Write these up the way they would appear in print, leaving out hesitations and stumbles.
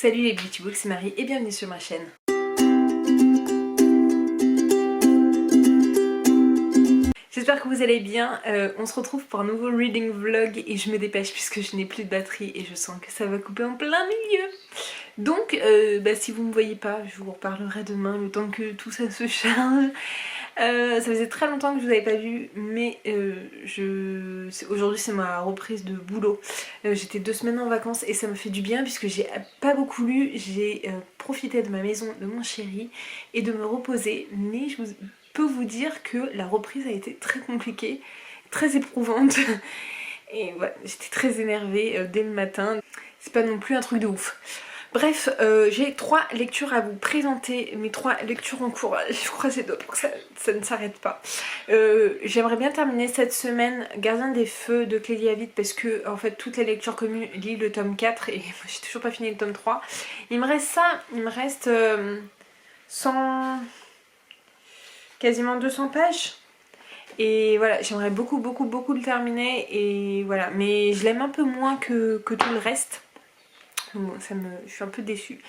Salut les Beauty Books, c'est Marie et bienvenue sur ma chaîne. J'espère que vous allez bien, on se retrouve pour un nouveau reading vlog et je me dépêche puisque je n'ai plus de batterie et je sens que ça va couper en plein milieu. Donc si vous ne me voyez pas, je vous reparlerai demain le temps que tout ça se charge. Ça faisait très longtemps que je vous avais pas vu, mais aujourd'hui c'est ma reprise de boulot. J'étais 2 semaines en vacances et ça me fait du bien puisque j'ai pas beaucoup lu, j'ai profité de ma maison, de mon chéri et de me reposer, mais je peux vous dire que la reprise a été très compliquée, très éprouvante et voilà, j'étais très énervée dès le matin. C'est pas non plus un truc de ouf. Bref, j'ai 3 lectures à vous présenter, mes 3 lectures en cours. Je croise les doigts pour que ça ne s'arrête pas. J'aimerais bien terminer cette semaine Gardien des Feux de Clélie Avid parce que en fait toutes les lectures communes lisent le tome 4 et moi j'ai toujours pas fini le tome 3. Il me reste ça, il me reste 100... quasiment 200 pages. Et voilà, j'aimerais beaucoup le terminer et voilà. Mais je l'aime un peu moins que tout le reste. Bon, je suis un peu déçue,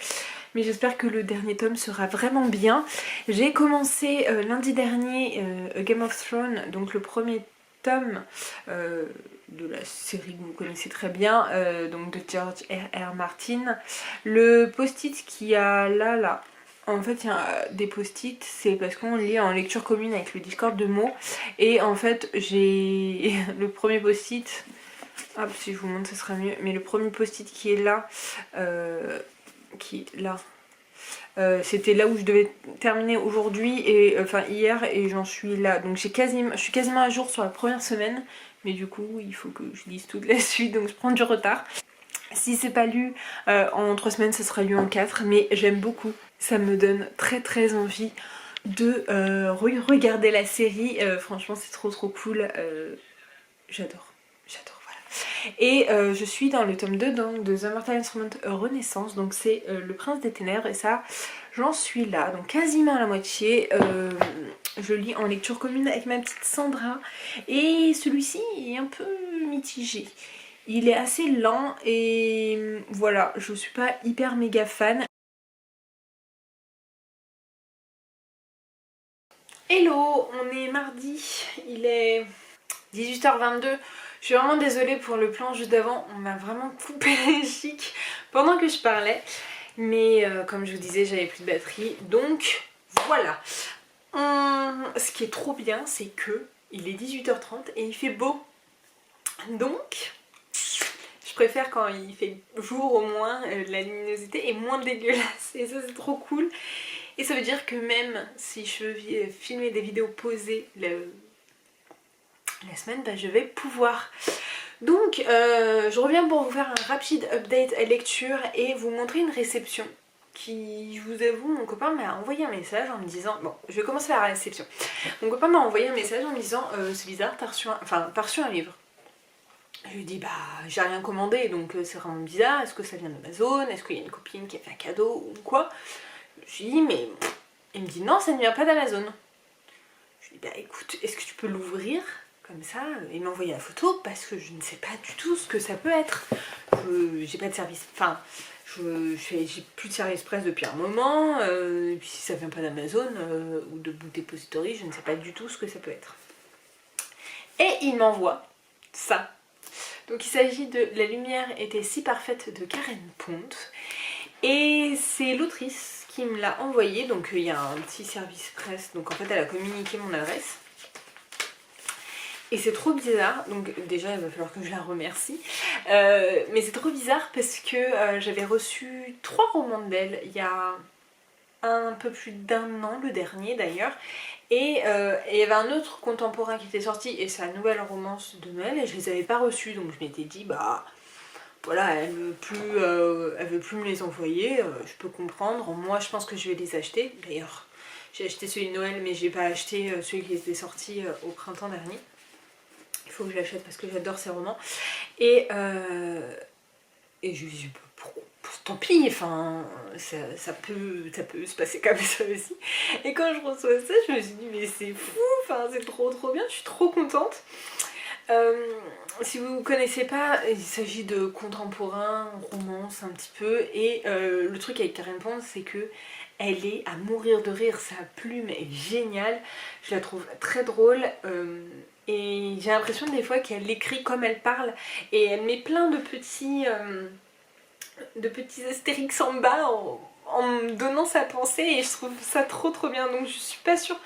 mais j'espère que le dernier tome sera vraiment bien. J'ai commencé lundi dernier Game of Thrones, donc le premier tome de la série que vous connaissez très bien, donc de George R.R. Martin. Le post-it qu'il y a là, en fait il y a des post-it, c'est parce qu'on lit en lecture commune avec le Discord de mots, et en fait j'ai le premier post-it. Hop, si je vous montre ce sera mieux. Mais le premier post-it qui est là, c'était là où je devais terminer aujourd'hui et enfin hier, et j'en suis là. Donc je suis quasiment à jour sur la première semaine, mais du coup il faut que je lise toute la suite, donc je prends du retard. Si c'est pas lu en 3 semaines, ça sera lu en 4, mais j'aime beaucoup. Ça me donne très envie de regarder la série. Franchement c'est trop cool. J'adore. Et je suis dans le tome 2 donc, de The Mortal Instrument Renaissance, donc c'est Le Prince des Ténèbres, et ça j'en suis là, donc quasiment à la moitié. Je lis en lecture commune avec ma petite Sandra, et celui-ci est un peu mitigé. Il est assez lent et voilà, je suis pas hyper méga fan. Hello, on est mardi, il est 18h22. Je suis vraiment désolée pour le plan juste d'avant, on m'a vraiment coupé les chics pendant que je parlais. Mais comme je vous disais, j'avais plus de batterie, donc voilà. Ce qui est trop bien, c'est que il est 18h30 et il fait beau. Donc, je préfère quand il fait jour au moins, la luminosité est moins dégueulasse. Et ça c'est trop cool. Et ça veut dire que même si je veux filmer des vidéos posées la semaine, je vais pouvoir. Donc je reviens pour vous faire un rapide update à lecture et vous montrer une réception qui, je vous avoue, mon copain m'a envoyé un message en me disant, bon je vais commencer par la réception. Mon copain m'a envoyé un message en me disant c'est bizarre, t'as reçu un livre. Je lui dis bah j'ai rien commandé, donc c'est vraiment bizarre, est-ce que ça vient d'Amazon, est-ce qu'il y a une copine qui a fait un cadeau ou quoi. Je lui dis mais il me dit non, ça ne vient pas d'Amazon. Je lui dis bah écoute, est-ce que tu peux l'ouvrir comme ça et m'envoyer la photo, parce que je ne sais pas du tout ce que ça peut être. J'ai pas de service, enfin j'ai plus de service presse depuis un moment, et puis si ça vient pas d'Amazon ou de Book Depository, je ne sais pas du tout ce que ça peut être. Et il m'envoie ça. Donc il s'agit de La lumière était si parfaite de Karen Pont, et c'est l'autrice qui me l'a envoyé, donc il y a un petit service presse, donc en fait elle a communiqué mon adresse. Et c'est trop bizarre, donc déjà il va falloir que je la remercie, mais c'est trop bizarre parce que j'avais reçu 3 romans d'elle il y a un peu plus d'1 an, le dernier d'ailleurs, et il y avait un autre contemporain qui était sorti et sa nouvelle romance de Noël, et je les avais pas reçus, donc je m'étais dit bah voilà, elle veut plus me les envoyer, je peux comprendre. Moi je pense que je vais les acheter, d'ailleurs j'ai acheté celui de Noël mais j'ai pas acheté celui qui était sorti au printemps dernier. Il faut que je l'achète parce que j'adore ces romans. Et je lui dis tant pis, enfin ça peut se passer comme ça aussi. Et quand je reçois ça, je me suis dit mais c'est fou, enfin c'est trop bien, je suis trop contente. Si vous ne connaissez pas, il s'agit de contemporain, romance un petit peu, et le truc avec Karen Pond, c'est que elle est à mourir de rire, sa plume est géniale, je la trouve très drôle, et j'ai l'impression des fois qu'elle écrit comme elle parle, et elle met plein de petits astérix en bas en me donnant sa pensée, et je trouve ça trop bien, donc je suis pas sûre,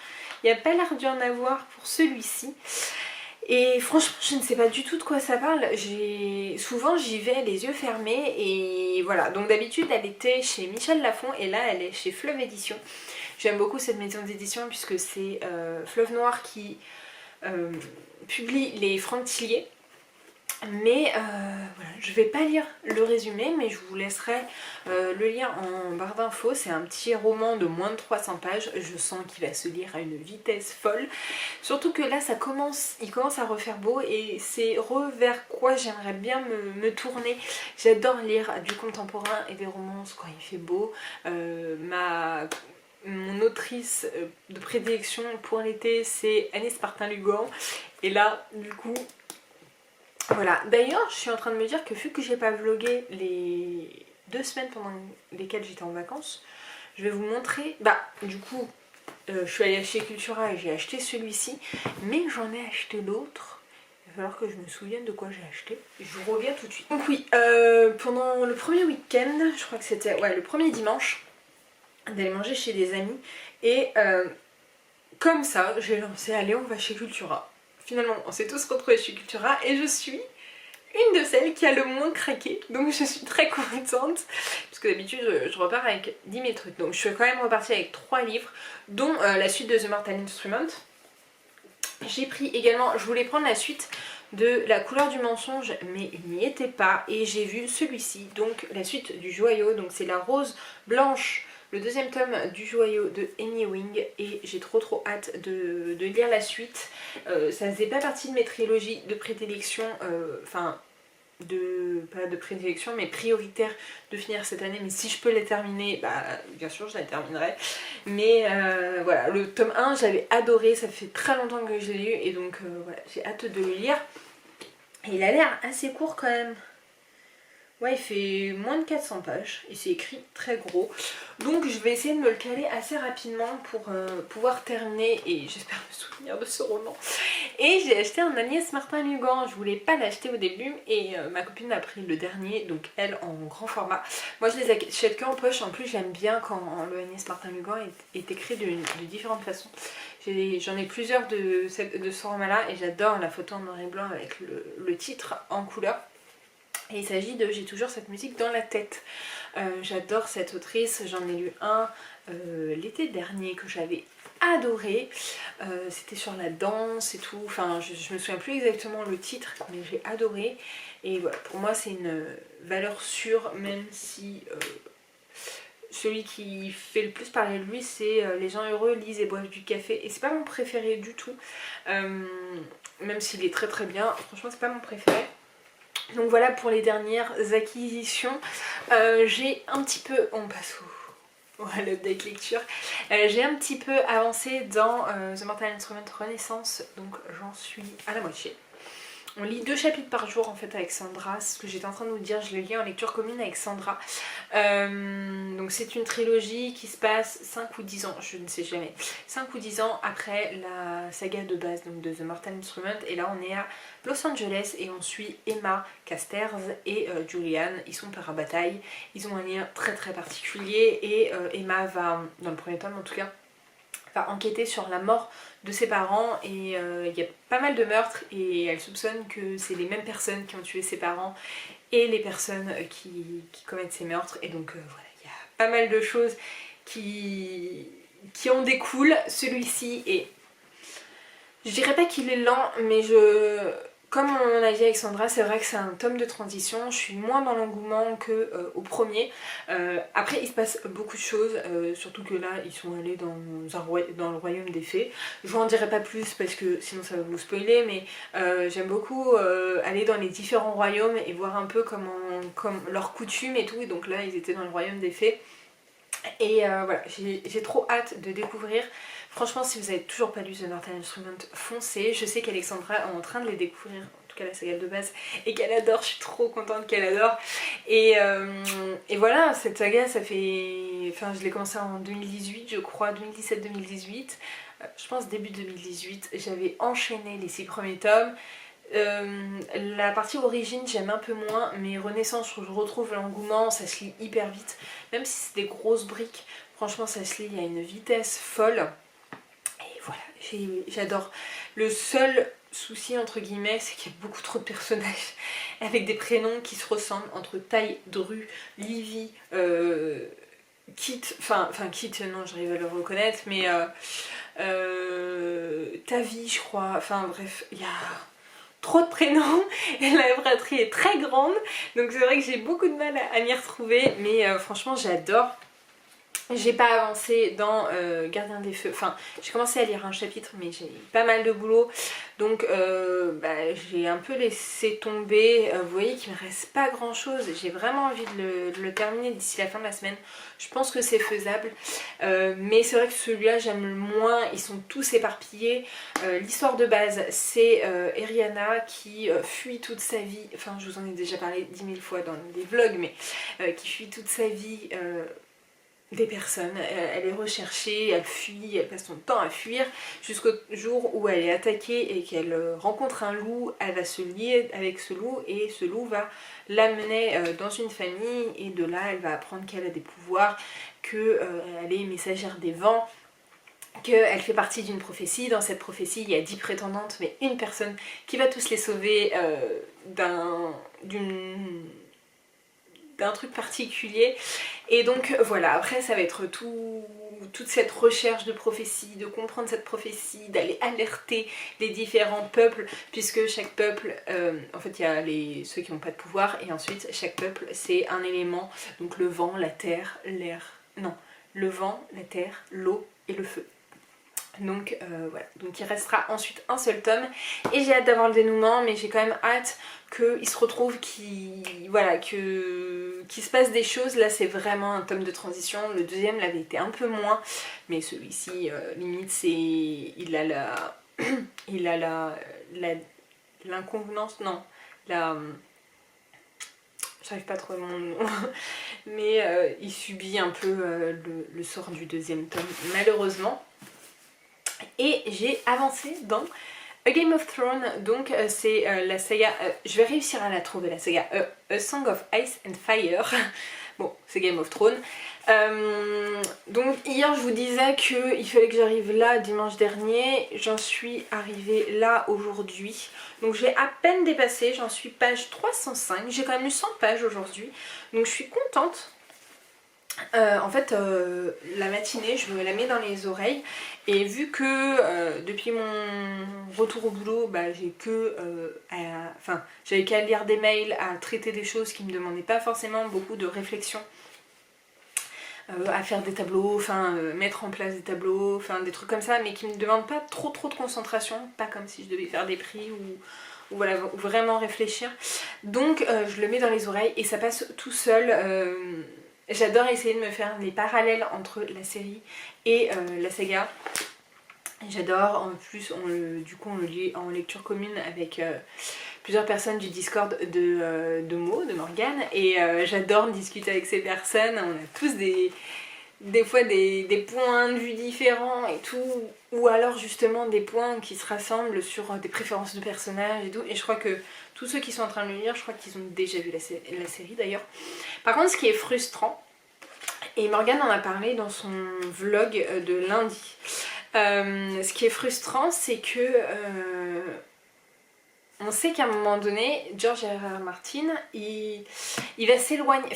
il n'y a pas l'air d'y en avoir pour celui-ci. Et franchement, je ne sais pas du tout de quoi ça parle. Souvent, j'y vais les yeux fermés et voilà. Donc d'habitude, elle était chez Michel Lafon et là, elle est chez Fleuve Édition. J'aime beaucoup cette maison d'édition puisque c'est Fleuve Noir qui publie les Franck Tillier. Mais voilà, je vais pas lire le résumé, mais je vous laisserai le lire en barre d'infos. C'est un petit roman de moins de 300 pages. Je sens qu'il va se lire à une vitesse folle. Surtout que là, il commence à refaire beau et c'est vers quoi j'aimerais bien me tourner. J'adore lire du contemporain et des romances quand il fait beau. Mon autrice de prédilection pour l'été, c'est Agnès Martin-Lugan. Et là, du coup... Voilà, d'ailleurs je suis en train de me dire que vu que j'ai pas vlogué les 2 semaines pendant lesquelles j'étais en vacances, je vais vous montrer, du coup je suis allée chez Cultura et j'ai acheté celui-ci, mais j'en ai acheté l'autre, il va falloir que je me souvienne de quoi j'ai acheté, je vous reviens tout de suite. Donc oui, pendant le premier week-end, je crois que c'était le premier dimanche, d'aller manger chez des amis, et comme ça j'ai lancé, allez on va chez Cultura. Finalement, on s'est tous retrouvés chez Cultura et je suis une de celles qui a le moins craqué. Donc je suis très contente. Parce que d'habitude, je repars avec 10 000 trucs. Donc je suis quand même repartie avec 3 livres, dont la suite de The Mortal Instrument. J'ai pris également, je voulais prendre la suite de La couleur du mensonge, mais il n'y était pas. Et j'ai vu celui-ci, donc la suite du joyau. Donc c'est La rose blanche, le 2e tome du joyau de Amy Wing, et j'ai trop hâte de lire la suite. Ça faisait pas partie de mes trilogies de prédilection, pas de prédilection mais prioritaire de finir cette année, mais si je peux les terminer, bien sûr je la terminerai. Mais voilà, le tome 1 j'avais adoré, ça fait très longtemps que je l'ai lu et donc voilà, j'ai hâte de le lire. Et il a l'air assez court quand même. Ouais, il fait moins de 400 pages et c'est écrit très gros. Donc je vais essayer de me le caler assez rapidement pour pouvoir terminer et j'espère me souvenir de ce roman. Et j'ai acheté un Agnès Martin-Lugan, je voulais pas l'acheter au début et ma copine a pris le dernier, donc elle en grand format. Moi je les achète qu'en poche, en plus j'aime bien quand le Agnès Martin-Lugan est écrit de différentes façons. J'en ai plusieurs de ce format-là et j'adore la photo en noir et blanc avec le titre en couleur. Et il s'agit de J'ai toujours cette musique dans la tête. J'adore cette autrice, j'en ai lu un l'été dernier que j'avais adoré. C'était sur la danse et tout, enfin je me souviens plus exactement le titre, mais j'ai adoré. Et voilà, pour moi c'est une valeur sûre, même si celui qui fait le plus parler de lui c'est Les gens heureux lisent et boivent du café. Et c'est pas mon préféré du tout, même s'il est très bien, franchement c'est pas mon préféré. Donc voilà pour les dernières acquisitions. J'ai un petit peu, on passe au l'update lecture, j'ai un petit peu avancé dans The Mortal Instrument Renaissance, donc j'en suis à la moitié. On lit 2 chapitres par jour en fait avec Sandra, ce que j'étais en train de vous dire, je le lis en lecture commune avec Sandra. Donc c'est une trilogie qui se passe 5 ou 10 ans, je ne sais jamais, 5 ou 10 ans après la saga de base donc de The Mortal Instrument. Et là on est à Los Angeles et on suit Emma Casters et Julian, ils sont par bataille, ils ont un lien très particulier et Emma va, dans le premier tome en tout cas, va enquêter sur la mort de ses parents et il y a pas mal de meurtres et elle soupçonne que c'est les mêmes personnes qui ont tué ses parents et les personnes qui commettent ces meurtres. Et donc voilà, il y a pas mal de choses qui en découlent. Celui-ci est... Je dirais pas qu'il est lent, mais comme on a dit avec Sandra, c'est vrai que c'est un tome de transition, je suis moins dans l'engouement qu'au premier. Après il se passe beaucoup de choses, surtout que là ils sont allés dans le royaume des fées. Je vous en dirai pas plus parce que sinon ça va vous spoiler, mais j'aime beaucoup aller dans les différents royaumes et voir un peu comme leurs coutumes et tout. Et donc là ils étaient dans le royaume des fées. Et voilà, j'ai trop hâte de découvrir. Franchement, si vous n'avez toujours pas lu The Northern Instrument, foncez. Je sais qu'Alexandra est en train de les découvrir, en tout cas la saga de base, et qu'elle adore. Je suis trop contente qu'elle adore. Et voilà, cette saga, ça fait... Enfin, je l'ai commencé en 2018, je crois, 2017-2018. Je pense début 2018. J'avais enchaîné les 6 premiers tomes. La partie origine j'aime un peu moins, mais Renaissance je retrouve l'engouement, ça se lit hyper vite, même si c'est des grosses briques, franchement ça se lit à une vitesse folle. Et voilà, j'adore. Le seul souci entre guillemets c'est qu'il y a beaucoup trop de personnages avec des prénoms qui se ressemblent entre Taille, Dru, Livy, Kit, enfin Kit non j'arrive à le reconnaître, mais Tavi je crois, enfin bref, il y a trop de prénoms et la fratrie est très grande, donc c'est vrai que j'ai beaucoup de mal à m'y retrouver, mais franchement j'adore. J'ai pas avancé dans Gardien des Feux, enfin j'ai commencé à lire un chapitre mais j'ai pas mal de boulot, donc j'ai un peu laissé tomber. Vous voyez qu'il me reste pas grand chose, j'ai vraiment envie de le terminer d'ici la fin de la semaine, je pense que c'est faisable, mais c'est vrai que celui-là j'aime le moins, ils sont tous éparpillés. L'histoire de base c'est Eriana qui fuit toute sa vie, enfin je vous en ai déjà parlé 10 000 fois dans des vlogs, mais qui fuit toute sa vie des personnes, elle est recherchée, elle fuit, elle passe son temps à fuir jusqu'au jour où elle est attaquée et qu'elle rencontre un loup. Elle va se lier avec ce loup et ce loup va l'amener dans une famille, et de là elle va apprendre qu'elle a des pouvoirs, qu'elle est messagère des vents, qu'elle fait partie d'une prophétie. Dans cette prophétie il y a 10 prétendantes, mais une personne qui va tous les sauver d'un truc particulier. Et donc voilà, après ça va être toute cette recherche de prophétie, de comprendre cette prophétie, d'aller alerter les différents peuples, puisque chaque peuple, en fait il y a ceux qui n'ont pas de pouvoir, et ensuite chaque peuple c'est un élément, donc le vent, la terre, l'air, non, le vent, la terre, l'eau et le feu. Donc voilà, donc il restera ensuite un seul tome et j'ai hâte d'avoir le dénouement, mais j'ai quand même hâte qu'ils se retrouvent, qu'il se passe des choses. Là c'est vraiment un tome de transition, le deuxième l'avait été un peu moins, mais celui-ci limite c'est... il a l'inconvenance, non, j'arrive pas à trouver mon nom, mais il subit un peu le sort du deuxième tome malheureusement. Et j'ai avancé dans A Game of Thrones, donc c'est la saga, je vais réussir à la trouver, la saga A Song of Ice and Fire. Bon, c'est Game of Thrones. Donc hier je vous disais qu'il fallait que j'arrive là dimanche dernier, j'en suis arrivée là aujourd'hui. Donc j'ai à peine dépassé, j'en suis page 305, j'ai quand même eu 100 pages aujourd'hui, donc je suis contente. En fait la matinée je me la mets dans les oreilles, et vu que depuis mon retour au boulot j'ai j'avais qu'à lire des mails, à traiter des choses qui me demandaient pas forcément beaucoup de réflexion, à faire des tableaux, mettre en place des tableaux, des trucs comme ça, mais qui me demandent pas trop de concentration, pas comme si je devais faire des prix ou voilà, vraiment réfléchir. Donc je le mets dans les oreilles et ça passe tout seul. J'adore essayer de me faire les parallèles entre la série et la saga. J'adore, en plus du coup on le lit en lecture commune avec plusieurs personnes du Discord de Morgane, et j'adore discuter avec ces personnes. On a tous des fois des points de vue différents et tout, ou alors justement des points qui se rassemblent sur des préférences de personnages et tout, et je crois que tous ceux qui sont en train de le lire, je crois qu'ils ont déjà vu la série d'ailleurs. Par contre ce qui est frustrant, et Morgane en a parlé dans son vlog de lundi, ce qui est frustrant c'est que on sait qu'à un moment donné, George R.R. Martin, il va s'éloigner,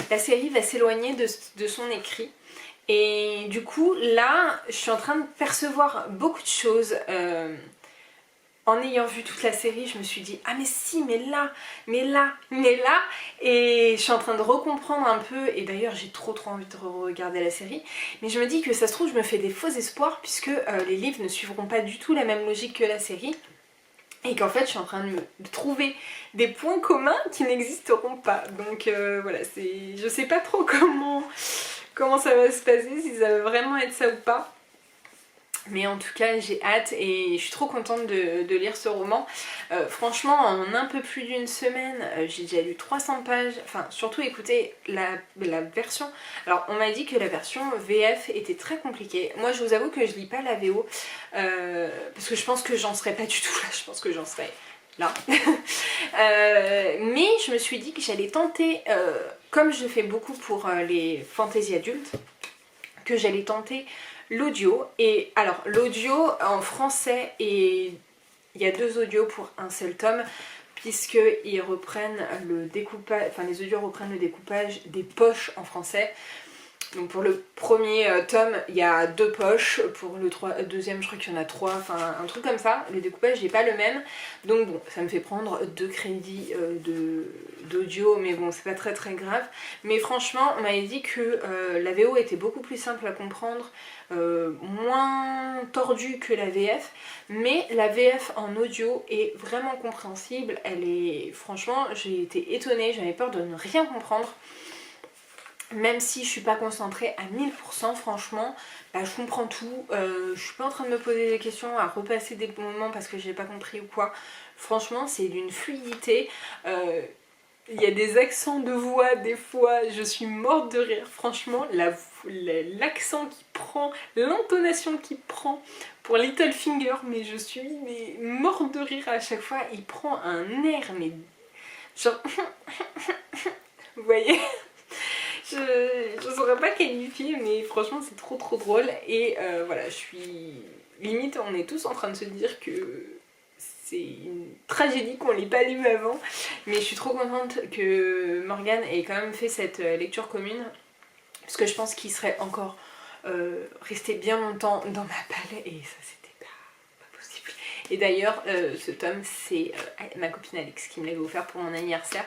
la série va s'éloigner de son écrit. Et du coup, là, je suis en train de percevoir beaucoup de choses. En ayant vu toute la série, je me suis dit, ah mais si, mais là, et je suis en train de recomprendre un peu, et d'ailleurs j'ai trop envie de regarder la série, mais je me dis que ça se trouve, je me fais des faux espoirs, puisque les livres ne suivront pas du tout la même logique que la série. Et qu'en fait je suis en train de trouver des points communs qui n'existeront pas. Donc voilà, je sais pas trop comment ça va se passer, si ça va vraiment être ça ou pas. Mais en tout cas j'ai hâte et je suis trop contente de lire ce roman. Franchement en un peu plus d'une semaine j'ai déjà lu 300 pages, enfin surtout écoutez la version. Alors on m'a dit que la version VF était très compliquée. Moi je vous avoue que je lis pas la VO parce que je pense que j'en serais pas du tout là, je pense que j'en serais là. Mais je me suis dit que j'allais tenter, comme je fais beaucoup pour les fantasy adultes, que j'allais tenter l'audio. Et alors l'audio en français, et il y a 2 audios pour un seul tome puisqu'ils reprennent le découpage, enfin les audios reprennent le découpage des poches en français. Donc pour le premier tome il y a 2 poches, pour le deuxième je crois qu'il y en a 3, enfin un truc comme ça. Le découpage n'est pas le même, donc bon ça me fait prendre 2 crédits d'audio, mais bon c'est pas très grave. Mais franchement on m'avait dit que la VO était beaucoup plus simple à comprendre, moins tordue que la VF, mais la VF en audio est vraiment compréhensible. Elle est, franchement j'ai été étonnée, j'avais peur de ne rien comprendre. Même si je suis pas concentrée à 1000%, franchement, bah, je comprends tout. Je suis pas en train de me poser des questions, à repasser des moments parce que j'ai pas compris ou quoi. Franchement, c'est d'une fluidité. Il y a des accents de voix, des fois, je suis morte de rire. Franchement, l'accent qui prend, l'intonation qui prend pour Littlefinger, mais je suis morte de rire à chaque fois. Il prend un air, mais genre... Vous voyez ? Je saurais pas qualifier, mais franchement c'est trop drôle. Et voilà, je suis... Limite on est tous en train de se dire que c'est une tragédie qu'on l'ait pas lu avant. Mais je suis trop contente que Morgane ait quand même fait cette lecture commune, parce que je pense qu'il serait encore resté bien longtemps dans ma palle, et ça c'était pas possible. Et d'ailleurs ce tome c'est ma copine Alex qui me l'avait offert pour mon anniversaire.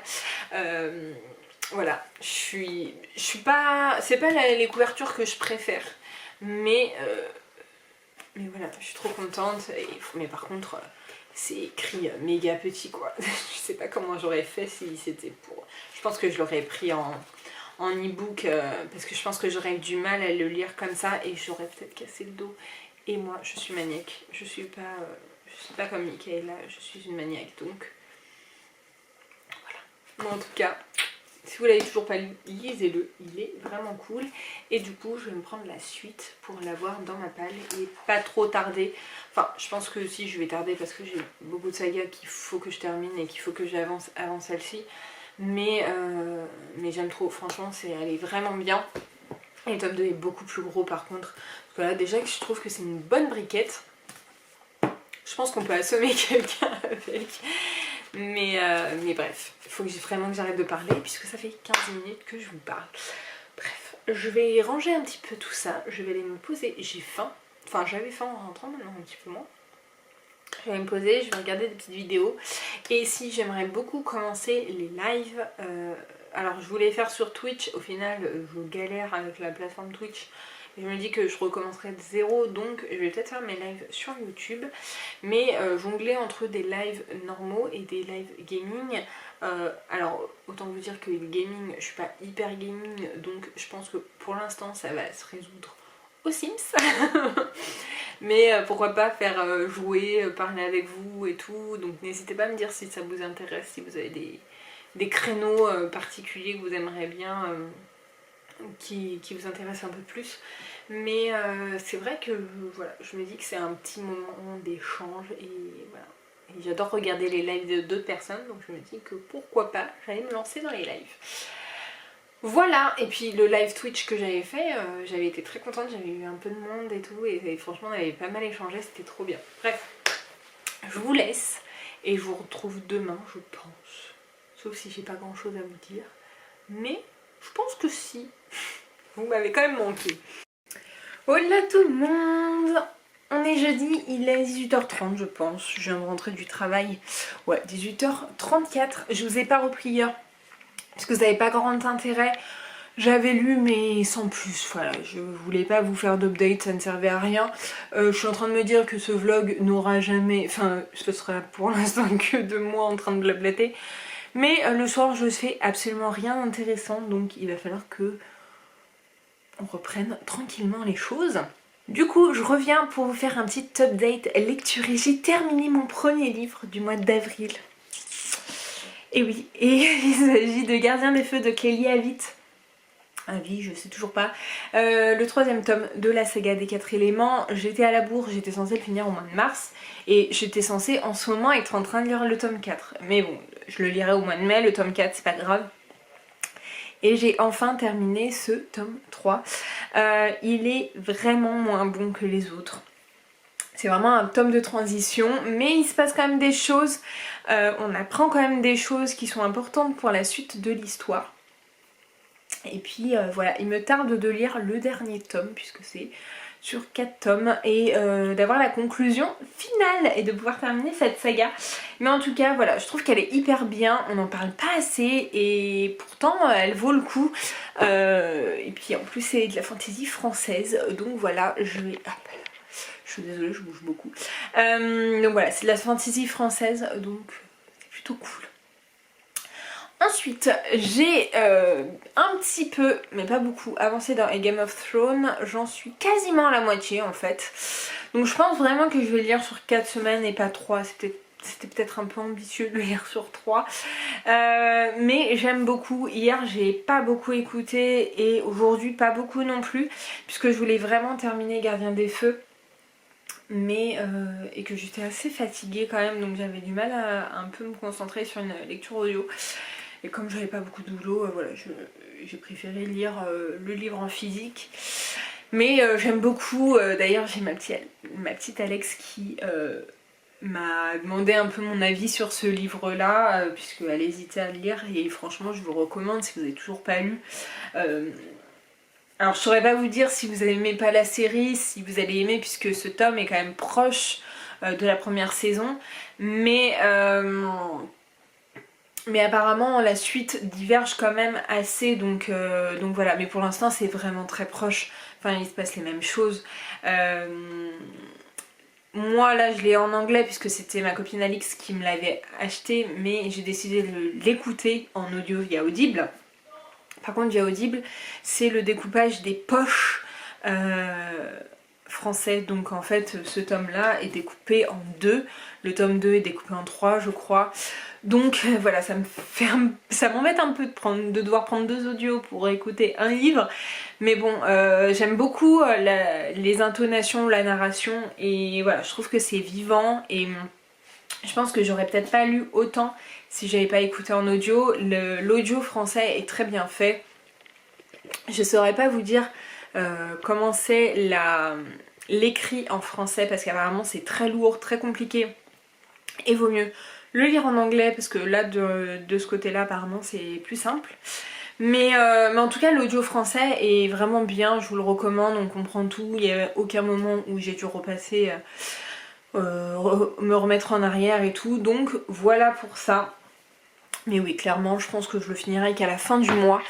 Voilà, je suis pas... C'est pas les couvertures que je préfère, mais voilà, je suis trop contente. Mais par contre, c'est écrit méga petit quoi. Je sais pas comment j'aurais fait si c'était pour... Je pense que je l'aurais pris en e-book, parce que je pense que j'aurais eu du mal à le lire comme ça et j'aurais peut-être cassé le dos. Et moi, je suis maniaque. Je suis pas comme Michaela, je suis une maniaque, donc... Voilà. Bon, en tout cas... Si vous l'avez toujours pas lu, lisez-le, il est vraiment cool. Et du coup, je vais me prendre la suite pour l'avoir dans ma palle et pas trop tarder. Enfin, je pense que si, je vais tarder parce que j'ai beaucoup de sagas qu'il faut que je termine et qu'il faut que j'avance avant celle-ci. Mais j'aime trop, franchement, elle est vraiment bien. Et le tome 2 est beaucoup plus gros par contre. Parce que là, déjà que je trouve que c'est une bonne briquette. Je pense qu'on peut assommer quelqu'un avec... Mais bref, il faut vraiment que j'arrête de parler puisque ça fait 15 minutes que je vous parle. Bref, je vais ranger un petit peu tout ça, je vais aller me poser, j'ai faim. Enfin j'avais faim en rentrant, maintenant un petit peu moins. Je vais me poser, je vais regarder des petites vidéos. Et si j'aimerais beaucoup commencer les lives, alors je voulais faire sur Twitch, au final je galère avec la plateforme Twitch. Je me dis que je recommencerai de zéro, donc je vais peut-être faire mes lives sur YouTube, mais jongler entre des lives normaux et des lives gaming. Alors autant vous dire que le gaming, je suis pas hyper gaming, donc je pense que pour l'instant ça va se résoudre aux Sims. Mais pourquoi pas faire jouer, parler avec vous et tout, donc n'hésitez pas à me dire si ça vous intéresse, si vous avez des créneaux particuliers que vous aimeriez bien... Qui vous intéresse un peu plus, mais c'est vrai que voilà, je me dis que c'est un petit moment d'échange et voilà, et j'adore regarder les lives d'autres personnes, donc je me dis que pourquoi pas, j'allais me lancer dans les lives. Voilà, et puis le live Twitch que j'avais fait, j'avais été très contente, j'avais eu un peu de monde et tout, et franchement on avait pas mal échangé, c'était trop bien. Bref, je vous laisse et je vous retrouve demain, je pense, sauf si j'ai pas grand chose à vous dire, mais je pense que si. Vous m'avez quand même manqué. Hola tout le monde. On est jeudi, il est 18h30 je pense. Je viens de rentrer du travail. Ouais, 18h34. Je vous ai pas repris hier. Parce que ça n'avait pas grand intérêt. J'avais lu mais sans plus. Voilà, je voulais pas vous faire d'update, ça ne servait à rien. Je suis en train de me dire que ce vlog n'aura jamais... Enfin, ce sera pour l'instant que de moi en train de blablater. Mais le soir je fais absolument rien d'intéressant, donc il va falloir que on reprenne tranquillement les choses. Du coup, je reviens pour vous faire un petit update lecture et j'ai terminé mon premier livre du mois d'avril. Et oui, et il s'agit de Gardien des Feux de Clélie Avitt. Avis, je sais toujours pas. Le 3e tome de la saga des 4 éléments. J'étais à la bourre, j'étais censée le finir au mois de mars. Et j'étais censée en ce moment être en train de lire le tome 4. Mais bon, je le lirai au mois de mai, le tome 4 c'est pas grave. Et j'ai enfin terminé ce tome 3. Il est vraiment moins bon que les autres. C'est vraiment un tome de transition, mais il se passe quand même des choses. On apprend quand même des choses qui sont importantes pour la suite de l'histoire. Et puis voilà, il me tarde de lire le dernier tome, puisque c'est sur 4 tomes, et d'avoir la conclusion finale et de pouvoir terminer cette saga. Mais en tout cas, voilà, je trouve qu'elle est hyper bien, on n'en parle pas assez, et pourtant elle vaut le coup. Et puis en plus c'est de la fantaisie française, donc voilà, je vais... Je suis désolée, je bouge beaucoup. Donc voilà, c'est de la fantaisie française, donc c'est plutôt cool. Ensuite, j'ai un petit peu, mais pas beaucoup, avancé dans A Game of Thrones. J'en suis quasiment à la moitié en fait. Donc je pense vraiment que je vais lire sur 4 semaines et pas 3. C'était peut-être un peu ambitieux de le lire sur 3. Mais j'aime beaucoup. Hier, j'ai pas beaucoup écouté et aujourd'hui, pas beaucoup non plus. Puisque je voulais vraiment terminer Gardien des Feux. Et que j'étais assez fatiguée quand même. Donc j'avais du mal à un peu me concentrer sur une lecture audio. Et comme j'avais pas beaucoup de boulot, voilà, j'ai préféré lire le livre en physique. Mais j'aime beaucoup, d'ailleurs j'ai ma petite Alex qui m'a demandé un peu mon avis sur ce livre-là, puisqu'elle hésitait à le lire et franchement je vous le recommande si vous n'avez toujours pas lu. Alors je saurais pas vous dire si vous n'aimez pas la série, si vous allez aimer, puisque ce tome est quand même proche de la première saison, mais apparemment la suite diverge quand même assez, donc voilà, mais pour l'instant c'est vraiment très proche, enfin il se passe les mêmes choses. Moi là je l'ai en anglais puisque c'était ma copine Alix qui me l'avait acheté, mais j'ai décidé de l'écouter en audio via Audible. Par contre via Audible c'est le découpage des poches français, donc en fait ce tome là est découpé en 2, le tome 2 est découpé en 3 je crois, donc voilà, ça m'embête un peu de devoir prendre 2 audios pour écouter un livre, mais bon j'aime beaucoup les intonations, la narration, et voilà, je trouve que c'est vivant, et je pense que j'aurais peut-être pas lu autant si j'avais pas écouté en audio. L'audio français est très bien fait, je saurais pas vous dire comment c'est l'écrit en français, parce qu'apparemment c'est très lourd, très compliqué, et vaut mieux le lire en anglais parce que là de ce côté là apparemment c'est plus simple, mais en tout cas l'audio français est vraiment bien, je vous le recommande, on comprend tout, il n'y a aucun moment où j'ai dû repasser, me remettre en arrière et tout, donc voilà pour ça. Mais oui, clairement je pense que je le finirai qu'à la fin du mois,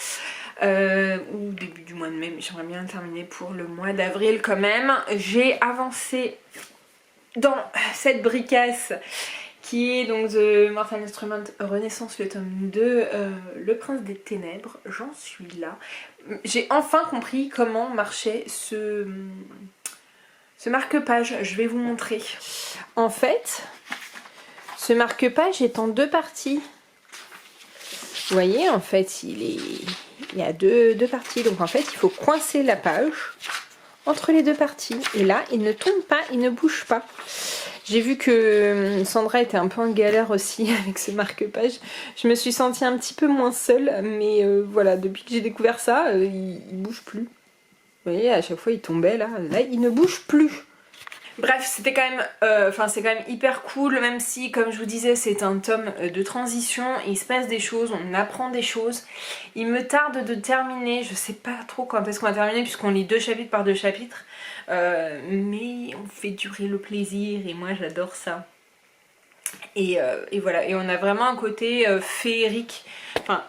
ou début du mois de mai, mais j'aimerais bien terminer pour le mois d'avril quand même. J'ai avancé dans cette bricasse qui est donc The Mortal Instrument Renaissance, le tome 2, Le Prince des Ténèbres. J'en suis là. J'ai enfin compris comment marchait ce marque-page. Je vais vous montrer. En fait, ce marque-page est en 2 parties. Vous voyez, en fait, il y a deux parties. Donc en fait, il faut coincer la page entre les 2 parties. Et là, il ne tombe pas, il ne bouge pas. J'ai vu que Sandra était un peu en galère aussi avec ce marque-page. Je me suis sentie un petit peu moins seule, mais voilà, depuis que j'ai découvert ça, il bouge plus. Vous voyez, à chaque fois il tombait là, il ne bouge plus. Bref, c'était quand même, c'est quand même hyper cool, même si, comme je vous disais, c'est un tome de transition, il se passe des choses, on apprend des choses. Il me tarde de terminer, je sais pas trop quand est-ce qu'on va terminer, puisqu'on lit 2 chapitres par 2 chapitres. Mais on fait durer le plaisir, et moi j'adore ça. Et voilà, et on a vraiment un côté féerique, enfin,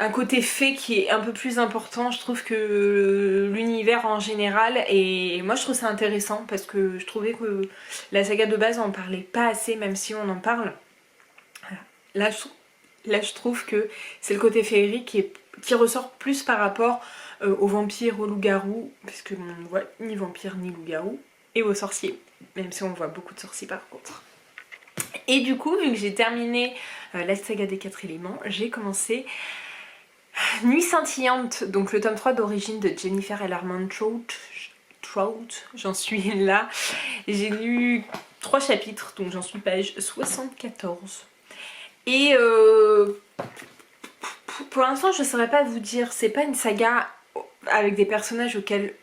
un côté fée qui est un peu plus important, je trouve, que l'univers en général, et moi je trouve ça intéressant parce que je trouvais que la saga de base on en parlait pas assez, même si on en parle. Voilà. Là je trouve que c'est le côté féerique qui ressort plus par rapport aux vampires, aux loups-garous, parce que on ne voit ni vampires ni loups-garous, et aux sorciers, même si on voit beaucoup de sorciers par contre. Et du coup, vu que j'ai terminé la saga des 4 éléments, j'ai commencé Nuit scintillante, donc le tome 3 d'origine de Jennifer Ellerman Trout, j'en suis là. J'ai lu 3 chapitres, donc j'en suis page 74. Et pour l'instant, je ne saurais pas vous dire, c'est pas une saga avec des personnages auxquels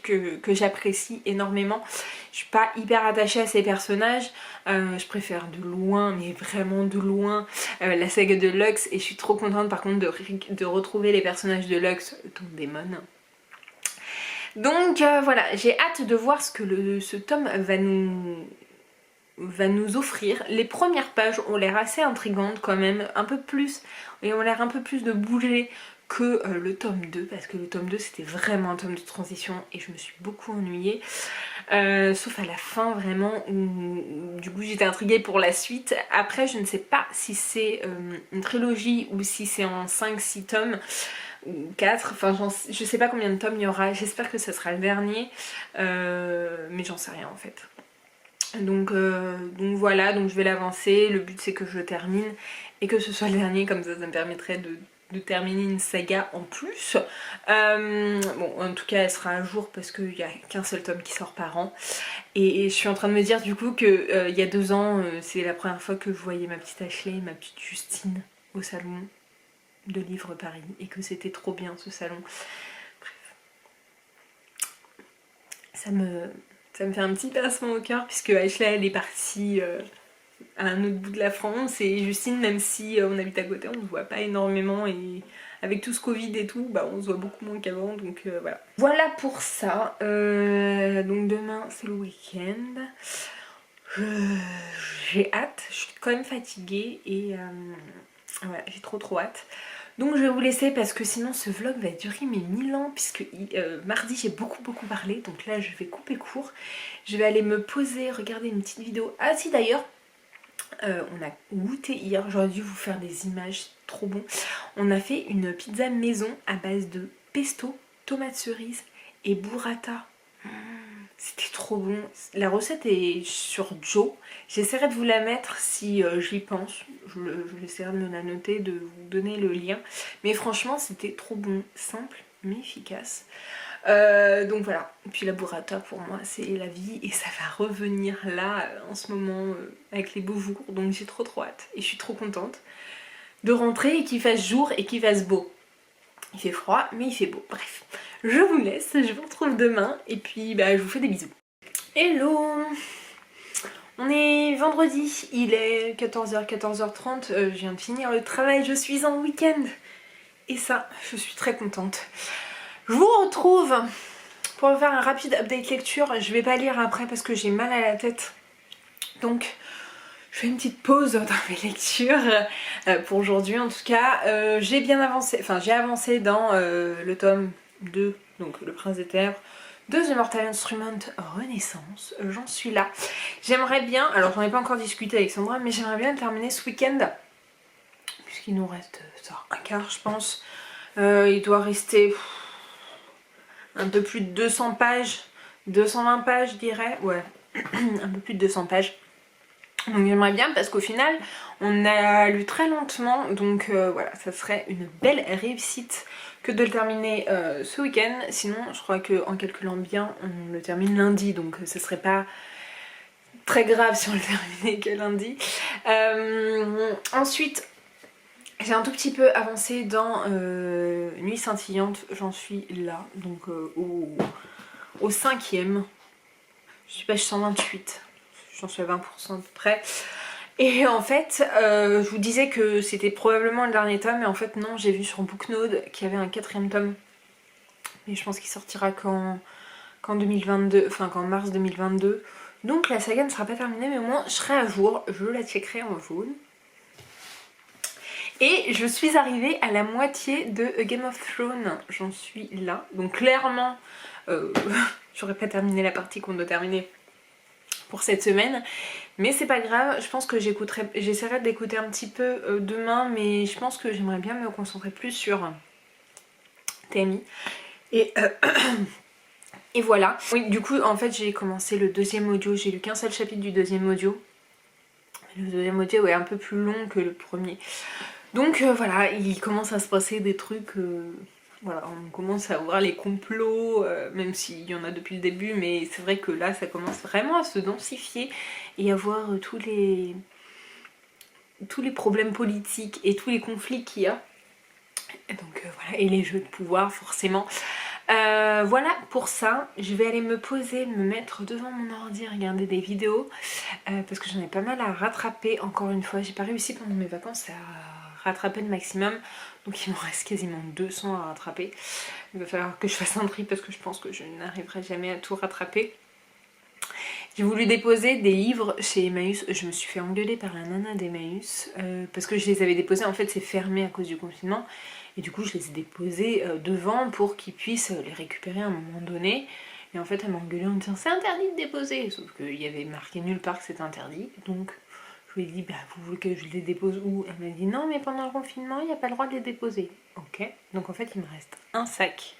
que j'apprécie énormément. Je suis pas hyper attachée à ces personnages. Je préfère de loin, mais vraiment de loin, la saga de Lux. Et je suis trop contente par contre de retrouver les personnages de Lux, donc Démon. Donc voilà, j'ai hâte de voir ce que ce tome va nous offrir. Les premières pages ont l'air assez intrigantes quand même, un peu plus, et ont l'air un peu plus de bouger que le tome 2, parce que le tome 2 c'était vraiment un tome de transition et je me suis beaucoup ennuyée, sauf à la fin vraiment où du coup j'étais intriguée pour la suite. Après je ne sais pas si c'est une trilogie ou si c'est en 5-6 tomes ou 4, enfin je sais pas combien de tomes il y aura, j'espère que ça sera le dernier, mais j'en sais rien en fait. Donc voilà, donc je vais l'avancer, le but c'est que je termine et que ce soit le dernier, comme ça me permettrait de terminer une saga en plus. Bon, en tout cas elle sera à jour parce qu'il n'y a qu'un seul tome qui sort par an. Et je suis en train de me dire du coup que il y a 2 ans, c'est la première fois que je voyais ma petite Ashley et ma petite Justine au salon de Livre Paris et que c'était trop bien ce salon. Bref. Ça me fait un petit pincement au cœur puisque Ashley elle est partie à un autre bout de la France et Justine, même si on habite à côté, on ne se voit pas énormément et avec tout ce Covid et tout, bah on se voit beaucoup moins qu'avant, donc voilà. Voilà pour ça. Donc demain c'est le week-end. J'ai hâte, je suis quand même fatiguée et voilà, j'ai trop hâte. Donc je vais vous laisser parce que sinon ce vlog va durer mais 1000 ans puisque mardi j'ai beaucoup parlé, donc là je vais couper court. Je vais aller me poser, regarder une petite vidéo. Ah si d'ailleurs, on a goûté hier, j'aurais dû vous faire des images, trop bon. On a fait une pizza maison à base de pesto, tomates cerises et burrata. C'était trop bon. La recette est sur Joe. J'essaierai de vous la mettre si j'y pense. J'essaierai de me la noter, de vous donner le lien. Mais franchement, c'était trop bon. Simple, mais efficace. Donc voilà. Et puis la burrata, pour moi, c'est la vie. Et ça va revenir là, en ce moment, avec les beaux jours. Donc j'ai trop hâte. Et je suis trop contente de rentrer et qu'il fasse jour et qu'il fasse beau. Il fait froid, mais il fait beau. Bref, je vous laisse, je vous retrouve demain et puis bah, je vous fais des bisous. Hello! On est vendredi, il est 14h, 14h30, je viens de finir le travail, je suis en week-end. Et ça, je suis très contente. Je vous retrouve pour faire un rapide update lecture. Je vais pas lire après parce que j'ai mal à la tête. Donc, je fais une petite pause dans mes lectures pour aujourd'hui en tout cas. J'ai bien avancé, enfin j'ai avancé dans le tome 2, donc Le Prince des Ténèbres, de The Mortal Instrument Renaissance. J'en suis là. J'aimerais bien, alors j'en ai pas encore discuté avec Sandra, mais j'aimerais bien le terminer ce week-end, puisqu'il nous reste un quart je pense. Il doit rester un peu plus de 200 pages, 220 pages je dirais, ouais, un peu plus de 200 pages. Donc j'aimerais bien parce qu'au final on a lu très lentement, donc voilà, ça serait une belle réussite que de le terminer ce week-end. Sinon je crois qu'en calculant bien on le termine lundi, donc ce serait pas très grave si on le terminait que lundi. Ensuite j'ai un tout petit peu avancé dans Nuit scintillante, j'en suis là, donc au 5e, je suis page 128. J'en suis à 20% à peu près. Et en fait, je vous disais que c'était probablement le dernier tome, mais en fait non, j'ai vu sur Booknode qu'il y avait un 4e tome. Mais je pense qu'il sortira qu'en 2022, enfin qu'en mars 2022. Donc la saga ne sera pas terminée, mais au moins je serai à jour, je la checkerai en jaune. Et je suis arrivée à la moitié de A Game of Thrones, j'en suis là. Donc clairement, j'aurais pas terminé la partie qu'on doit terminer pour cette semaine, mais c'est pas grave. Je pense que j'essaierai d'écouter un petit peu demain, mais je pense que j'aimerais bien me concentrer plus sur TMI. Et, et voilà. Oui, du coup, en fait, j'ai commencé le deuxième audio. J'ai lu qu'un seul chapitre du deuxième audio. Le deuxième audio est un peu plus long que le premier. Donc voilà, il commence à se passer des trucs... voilà, on commence à voir les complots, même s'il y en a depuis le début, mais c'est vrai que là, ça commence vraiment à se densifier et à voir tous les problèmes politiques et tous les conflits qu'il y a. Donc voilà, et les jeux de pouvoir forcément. Voilà pour ça, je vais aller me poser, me mettre devant mon ordi, regarder des vidéos parce que j'en ai pas mal à rattraper. Encore une fois, j'ai pas réussi pendant mes vacances à rattraper le maximum, donc il m'en reste quasiment 200 à rattraper. Il va falloir que je fasse un tri parce que je pense que je n'arriverai jamais à tout rattraper. J'ai voulu déposer des livres chez Emmaüs. Je me suis fait engueuler par la nana d'Emmaüs parce que je les avais déposés. En fait, c'est fermé à cause du confinement. Et du coup, je les ai déposés devant pour qu'ils puissent les récupérer à un moment donné. Et en fait, elle m'a engueulée en me disant c'est interdit de déposer. Sauf qu'il y avait marqué nulle part que c'était interdit. Donc, je lui ai dit bah, vous voulez que je les dépose où? Elle m'a dit non, mais pendant le confinement, il n'y a pas le droit de les déposer. Ok. Donc, en fait, il me reste un sac.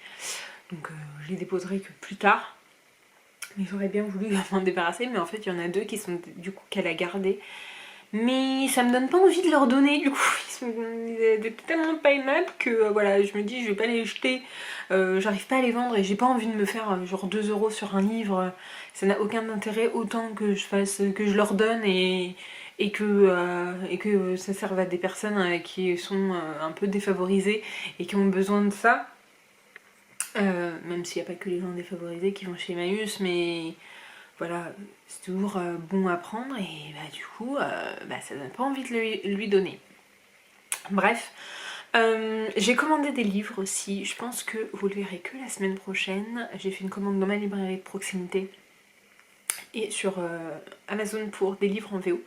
Donc, je les déposerai que plus tard. Mais j'aurais bien voulu m'en débarrasser, mais en fait il y en a deux qui sont du coup qu'elle a gardé. Mais ça me donne pas envie de leur donner du coup, ils sont tellement pas aimables que voilà, je me dis je vais pas les jeter, j'arrive pas à les vendre et j'ai pas envie de me faire genre 2 € sur un livre, ça n'a aucun intérêt autant que je leur donne et que ça serve à des personnes qui sont un peu défavorisées et qui ont besoin de ça. Même s'il n'y a pas que les gens défavorisés qui vont chez Emmaüs, mais voilà, c'est toujours bon à prendre et bah, du coup, ça donne pas envie de lui donner. Bref, j'ai commandé des livres aussi, je pense que vous le verrez que la semaine prochaine. J'ai fait une commande dans ma librairie de proximité et sur Amazon pour des livres en VO.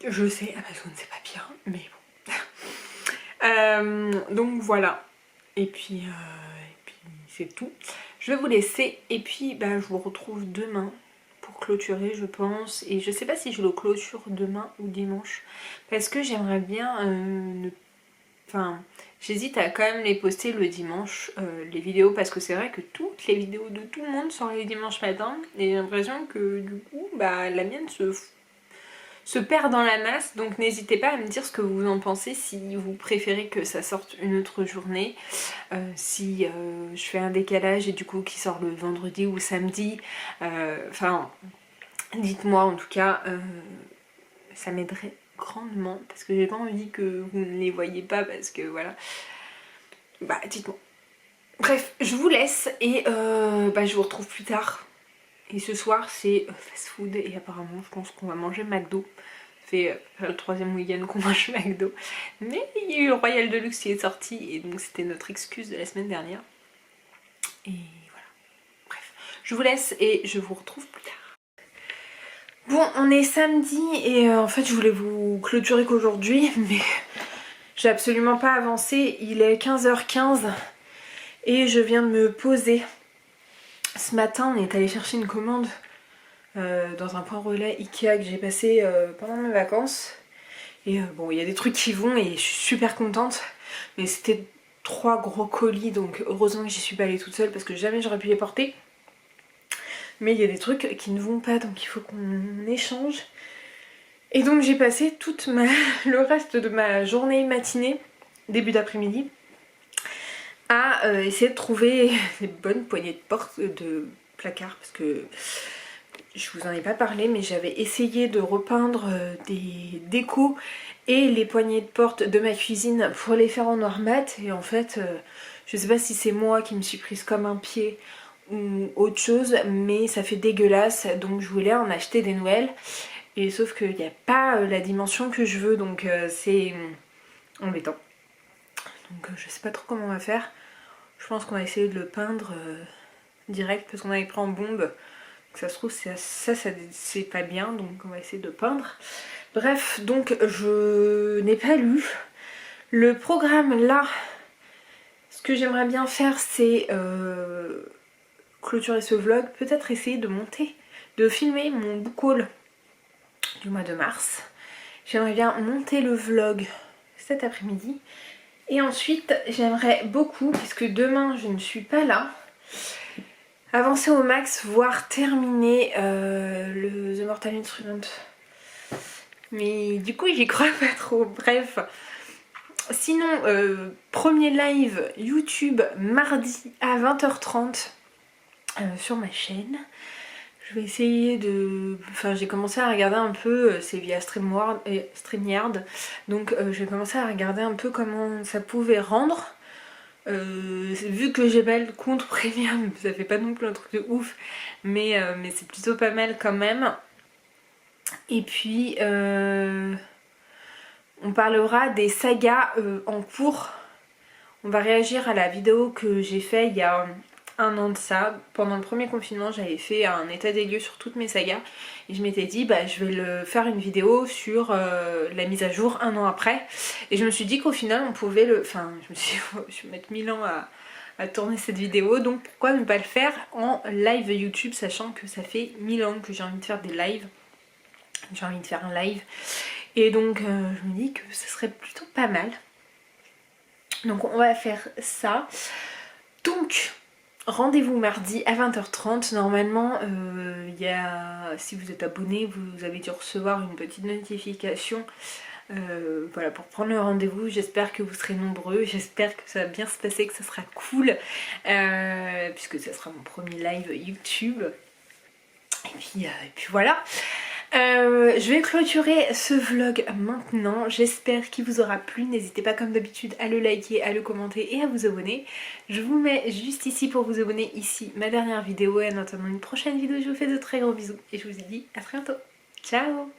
Je sais, Amazon c'est pas bien, mais bon. Donc voilà, et puis c'est tout. Je vais vous laisser et puis bah, je vous retrouve demain pour clôturer je pense. Et je sais pas si je le clôture demain ou dimanche parce que j'aimerais bien Enfin, j'hésite à quand même les poster le dimanche, les vidéos, parce que c'est vrai que toutes les vidéos de tout le monde sont les dimanches matin et j'ai l'impression que du coup, bah, la mienne se perd dans la masse, donc n'hésitez pas à me dire ce que vous en pensez, si vous préférez que ça sorte une autre journée, si je fais un décalage et du coup qui sort le vendredi ou samedi, enfin dites-moi en tout cas, ça m'aiderait grandement parce que j'ai pas envie que vous ne les voyez pas parce que voilà, bah dites-moi. Bref, je vous laisse et je vous retrouve plus tard. Et ce soir c'est fast food et apparemment je pense qu'on va manger McDo. Ça fait le 3e week-end qu'on mange McDo. Mais il y a eu le Royal Deluxe qui est sorti et donc c'était notre excuse de la semaine dernière. Et voilà. Bref, je vous laisse et je vous retrouve plus tard. Bon, on est samedi et en fait je voulais vous clôturer qu'aujourd'hui, mais j'ai absolument pas avancé. Il est 15h15 et je viens de me poser. Ce matin, on est allé chercher une commande dans un point relais Ikea que j'ai passé pendant mes vacances. Et bon, il y a des trucs qui vont et je suis super contente. Mais c'était 3 gros colis, donc heureusement que j'y suis pas allée toute seule parce que jamais j'aurais pu les porter. Mais il y a des trucs qui ne vont pas, donc il faut qu'on échange. Et donc j'ai passé le reste de ma journée matinée, début d'après-midi, à essayer de trouver des bonnes poignées de porte de placard parce que je vous en ai pas parlé, mais j'avais essayé de repeindre des décos et les poignées de porte de ma cuisine pour les faire en noir mat. Et en fait, je sais pas si c'est moi qui me suis prise comme un pied ou autre chose, mais ça fait dégueulasse. Donc je voulais en acheter des nouvelles. Et sauf qu'il n'y a pas la dimension que je veux, donc c'est embêtant. Donc je sais pas trop comment on va faire. Je pense qu'on va essayer de le peindre direct parce qu'on avait pris en bombe. Ça se trouve ça c'est pas bien, donc on va essayer de peindre. Bref, donc je n'ai pas lu le programme là. Ce que j'aimerais bien faire c'est clôturer ce vlog, peut-être essayer de filmer mon book haul du mois de mars. J'aimerais bien monter le vlog cet après-midi Et ensuite j'aimerais beaucoup, puisque demain je ne suis pas là, avancer au max, voire terminer le The Mortal Instrument. Mais du coup j'y crois pas trop, bref. Sinon, premier live YouTube mardi à 20h30 sur ma chaîne. Je vais essayer de... Enfin j'ai commencé à regarder un peu, c'est via StreamYard, donc j'ai commencé à regarder un peu comment ça pouvait rendre. Vu que j'ai pas le compte premium, ça fait pas non plus un truc de ouf, mais c'est plutôt pas mal quand même. Et puis on parlera des sagas en cours. On va réagir à la vidéo que j'ai fait il y a un an de ça. Pendant le premier confinement, j'avais fait un état des lieux sur toutes mes sagas et je m'étais dit bah je vais le faire une vidéo sur la mise à jour un an après. Et je me suis dit qu'au final on pouvait le... Enfin je me suis dit je vais mettre 1000 ans à tourner cette vidéo, donc pourquoi ne pas le faire en live YouTube, sachant que ça fait 1000 ans que j'ai envie de faire des lives. J'ai envie de faire un live. Et donc je me dis que ce serait plutôt pas mal. Donc on va faire ça. Donc rendez-vous mardi à 20h30. Normalement si vous êtes abonné, vous avez dû recevoir une petite notification voilà, pour prendre le rendez-vous. J'espère que vous serez nombreux, j'espère que ça va bien se passer, que ça sera cool, puisque ça sera mon premier live YouTube. Et puis voilà. Je vais clôturer ce vlog maintenant, j'espère qu'il vous aura plu, n'hésitez pas comme d'habitude à le liker, à le commenter et à vous abonner. Je vous mets juste ici pour vous abonner, ici ma dernière vidéo, et en attendant une prochaine vidéo je vous fais de très gros bisous et je vous dis à très bientôt. Ciao!